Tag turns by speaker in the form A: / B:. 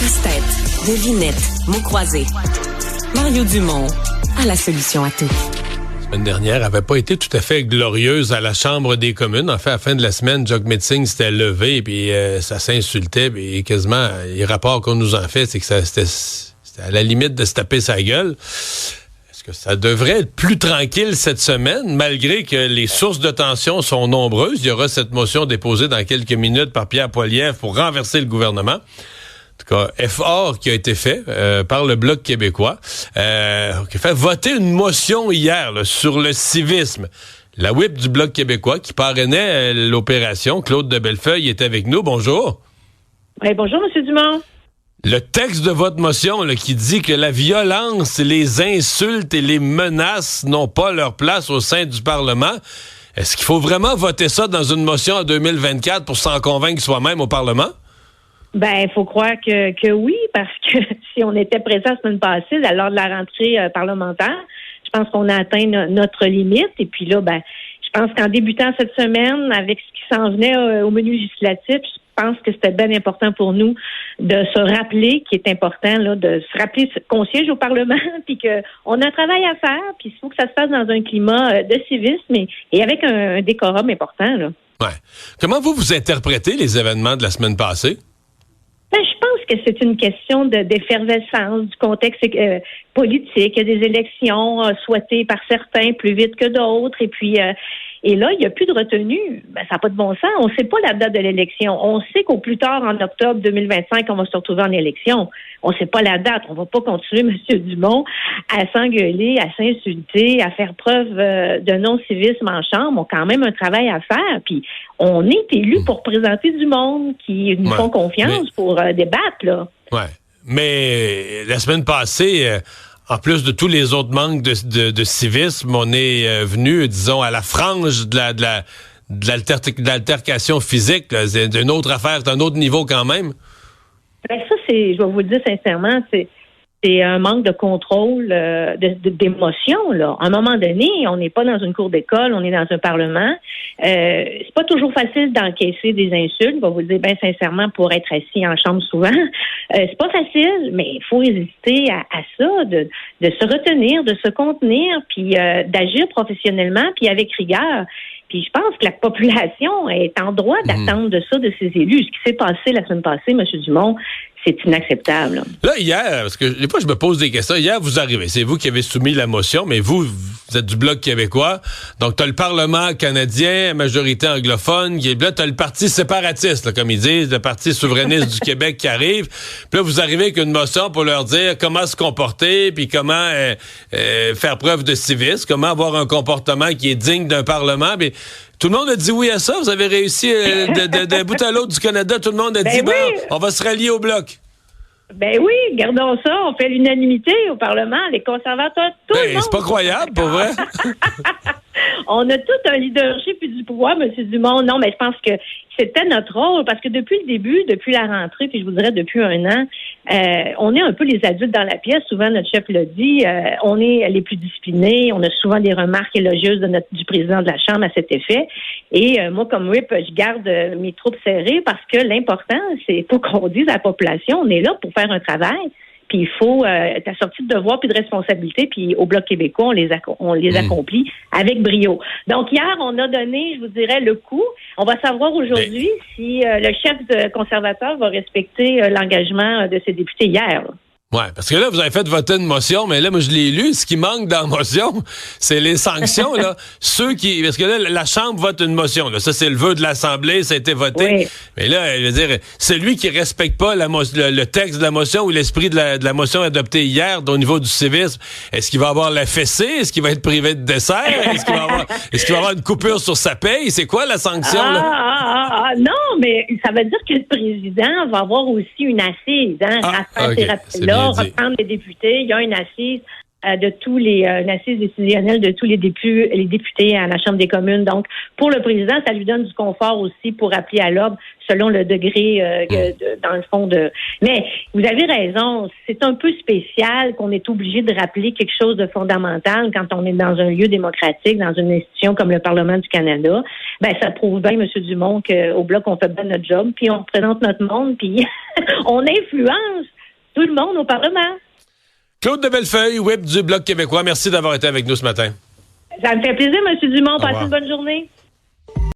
A: Casse-tête, devinette, mots croisés. Mario Dumont a la solution à tout.
B: La semaine dernière n'avait pas été tout à fait glorieuse à la Chambre des communes. En fait, à la fin de la semaine, Jagmeet Singh s'était levé, puis ça s'insultait, puis quasiment, les rapports qu'on nous en fait, c'est que c'était à la limite de se taper sa gueule. Est-ce que ça devrait être plus tranquille cette semaine, malgré que les sources de tension sont nombreuses? Il y aura cette motion déposée dans quelques minutes par Pierre Poilievre pour renverser le gouvernement. En tout cas, effort qui a été fait par le Bloc québécois, qui a fait voter une motion hier là, sur le civisme. La whip du Bloc québécois qui parrainait l'opération, Claude de Bellefeuille, est avec nous. Bonjour.
C: Oui, bonjour, M. Dumont.
B: Le texte de votre motion là, qui dit que la violence, les insultes et les menaces n'ont pas leur place au sein du Parlement. Est-ce qu'il faut vraiment voter ça dans une motion en 2024 pour s'en convaincre soi-même au Parlement?
C: Ben, il faut croire que oui, parce que si on était présent la semaine passée, lors de la rentrée parlementaire, je pense qu'on a atteint notre limite. Et puis là, ben, je pense qu'en débutant cette semaine, avec ce qui s'en venait au menu législatif, je pense que c'était bien important pour nous de se rappeler, qui est important, là, de se rappeler qu'on siège au Parlement, puis qu'on a un travail à faire, puis il faut que ça se fasse dans un climat de civisme et avec un décorum important, là.
B: Ouais. Comment vous interprétez les événements de la semaine passée?
C: Ben, je pense que c'est une question d'effervescence du contexte politique. Il y a des élections souhaitées par certains plus vite que d'autres. Et puis, et là, il n'y a plus de retenue. Ben, ça n'a pas de bon sens. On ne sait pas la date de l'élection. On sait qu'au plus tard, en octobre 2025, on va se retrouver en élection. On ne sait pas la date. On ne va pas continuer, M. Dumont, à s'engueuler, à s'insulter, à faire preuve de non-civisme en chambre. On a quand même un travail à faire. Puis, on est élu pour représenter du monde qui nous font confiance pour débattre, là.
B: Ouais. Mais la semaine passée, en plus de tous les autres manques de civisme, on est venu, disons, à la frange de l'altercation physique. Là. C'est une autre affaire, c'est un autre niveau quand même.
C: Ben ça, je vais vous le dire sincèrement, c'est un manque de contrôle d'émotion, là. À un moment donné, on n'est pas dans une cour d'école, on est dans un parlement. C'est pas toujours facile d'encaisser des insultes, je vais vous le dire bien sincèrement, pour être assis en chambre souvent. C'est pas facile, mais il faut résister à ça, de se retenir, de se contenir, puis d'agir professionnellement, puis avec rigueur. Puis je pense que la population est en droit d'attendre de ça de ses élus. Ce qui s'est passé la semaine passée, M. Dumont, c'est inacceptable.
B: Là, hier, parce que des fois, je me pose des questions. Hier, vous arrivez. C'est vous qui avez soumis la motion, mais vous êtes du Bloc québécois. Donc, tu as le Parlement canadien, majorité anglophone. Là, tu as le Parti séparatiste, là, comme ils disent, le Parti souverainiste du Québec qui arrive. Puis là, vous arrivez avec une motion pour leur dire comment se comporter, puis comment faire preuve de civisme, comment avoir un comportement qui est digne d'un Parlement. Puis, tout le monde a dit oui à ça. Vous avez réussi d'un bout à l'autre du Canada. Tout le monde a dit,
C: oui.
B: On va se rallier au Bloc.
C: Ben oui, gardons ça. On fait l'unanimité au Parlement. Les conservateurs, tout le monde.
B: C'est pas croyable, pour vrai.
C: On a tout un leadership et du pouvoir, M. Dumont. Non, mais je pense que c'était notre rôle, parce que depuis le début, depuis la rentrée, puis je vous dirais depuis un an, on est un peu les adultes dans la pièce. Souvent, notre chef l'a dit, on est les plus disciplinés. On a souvent des remarques élogieuses du président de la Chambre à cet effet. Et moi, comme whip, je garde mes troupes serrées, parce que l'important, c'est faut qu'on dise à la population, on est là pour faire un travail. Puis il faut être assorti de devoirs puis de responsabilités. Puis au Bloc québécois, on les accomplit avec brio. Donc hier, on a donné, je vous dirais, le coup. On va savoir aujourd'hui si le chef conservateur va respecter l'engagement de ses députés hier, là.
B: Ouais, parce que là, vous avez fait voter une motion, mais là, moi, je l'ai lu. Ce qui manque dans la motion, c'est les sanctions, là. Parce que là, la Chambre vote une motion, là. Ça, c'est le vœu de l'Assemblée, ça a été voté. Oui. Mais là, je veux dire, celui qui respecte pas le texte de la motion ou l'esprit de la motion adoptée hier au niveau du civisme, est-ce qu'il va avoir la fessée? Est-ce qu'il va être privé de dessert? Est-ce qu'il va avoir une coupure sur sa paye? C'est quoi la sanction, là?
C: Non, mais ça veut dire que le président va avoir aussi une assise, reprendre les députés. Il y a une assise une assise décisionnelle de tous les députés à la Chambre des communes. Donc, pour le président, ça lui donne du confort aussi pour appeler à l'ordre selon le degré, dans le fond de... Mais vous avez raison, c'est un peu spécial qu'on est obligé de rappeler quelque chose de fondamental quand on est dans un lieu démocratique, dans une institution comme le Parlement du Canada. Ben, ça prouve bien, M. Dumont, qu'au Bloc, on fait bien notre job, puis on représente notre monde, puis on influence tout le monde au Parlement.
B: Claude de Bellefeuille, whip du Bloc québécois, merci d'avoir été avec nous ce matin.
C: Ça me fait plaisir, M. Dumont. Passez une bonne journée.